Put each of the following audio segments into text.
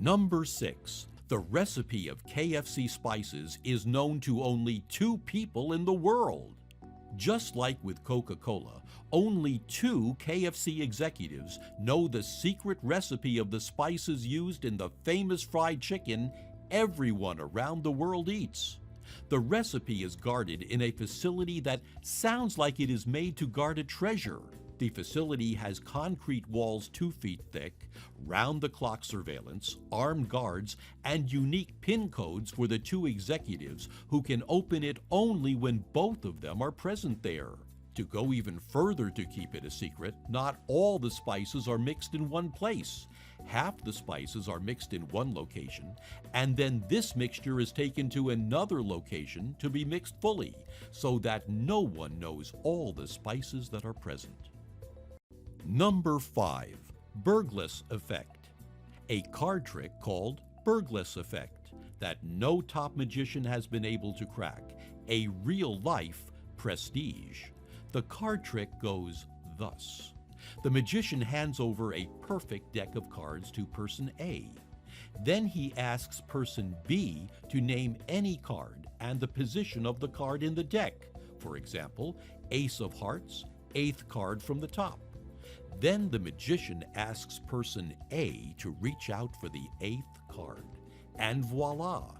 Number 6. The recipe of KFC Spices is known to only 2 people in the world. Just like with Coca-Cola, only 2 KFC executives know the secret recipe of the spices used in the famous fried chicken everyone around the world eats. The recipe is guarded in a facility that sounds like it is made to guard a treasure. The facility has concrete walls 2 feet thick, round-the-clock surveillance, armed guards, and unique PIN codes for the 2 executives who can open it only when both of them are present there. To go even further to keep it a secret, not all the spices are mixed in one place. Half the spices are mixed in one location, and then this mixture is taken to another location to be mixed fully, so that no one knows all the spices that are present. Number 5. Berglas Effect. A card trick called Berglas Effect that no top magician has been able to crack. A real-life prestige. The card trick goes thus. The magician hands over a perfect deck of cards to person A. Then he asks person B to name any card and the position of the card in the deck. For example, Ace of Hearts, 8th card from the top. Then the magician asks person A to reach out for the 8th card. And voila!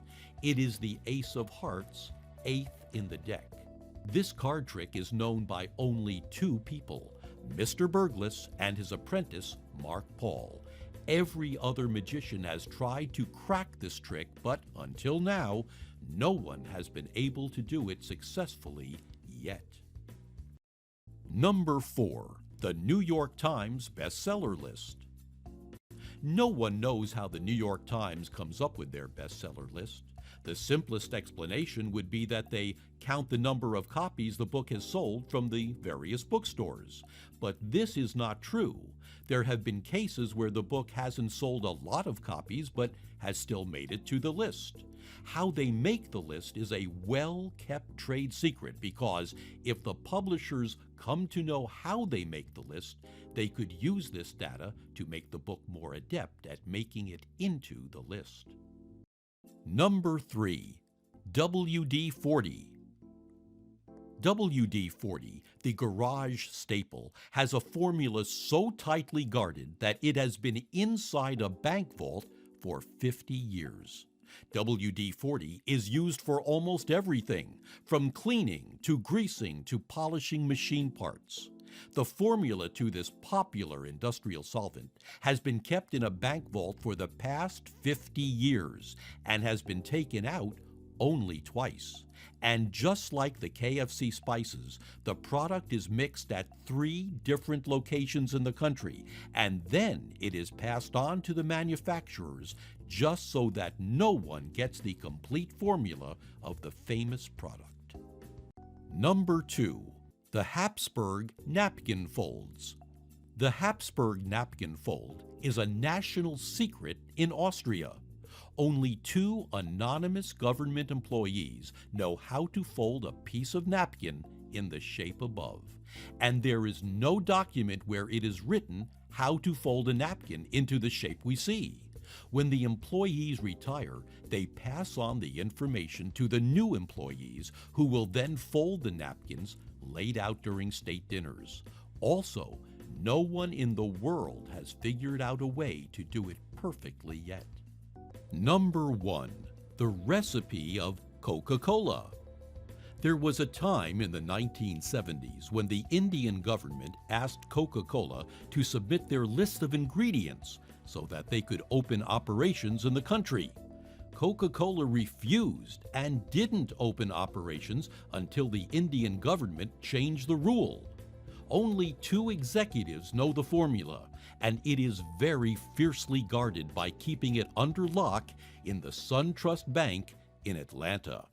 It is the Ace of Hearts, 8th in the deck. This card trick is known by only 2 people, Mr. Berglas and his apprentice, Mark Paul. Every other magician has tried to crack this trick, but until now, no one has been able to do it successfully yet. Number 4. The New York Times bestseller list. No one knows how the New York Times comes up with their bestseller list. The simplest explanation would be that they count the number of copies the book has sold from the various bookstores. But this is not true. There have been cases where the book hasn't sold a lot of copies but has still made it to the list. How they make the list is a well-kept trade secret because if the publishers come to know how they make the list, they could use this data to make the book more adept at making it into the list. Number 3. WD-40. WD-40, the garage staple, has a formula so tightly guarded that it has been inside a bank vault for 50 years. WD-40 is used for almost everything, from cleaning to greasing to polishing machine parts. The formula to this popular industrial solvent has been kept in a bank vault for the past 50 years and has been taken out only twice. And just like the KFC Spices, the product is mixed at 3 different locations in the country, and then it is passed on to the manufacturers just so that no one gets the complete formula of the famous product. Number 2. The Habsburg Napkin Folds. The Habsburg napkin fold is a national secret in Austria. Only 2 anonymous government employees know how to fold a piece of napkin in the shape above, and there is no document where it is written how to fold a napkin into the shape we see. When the employees retire, they pass on the information to the new employees who will then fold the napkins laid out during state dinners. Also, no one in the world has figured out a way to do it perfectly yet. Number 1. The recipe of Coca-Cola. There was a time in the 1970s when the Indian government asked Coca-Cola to submit their list of ingredients so that they could open operations in the country. Coca-Cola refused and didn't open operations until the Indian government changed the rule. Only 2 executives know the formula, and it is very fiercely guarded by keeping it under lock in the SunTrust Bank in Atlanta.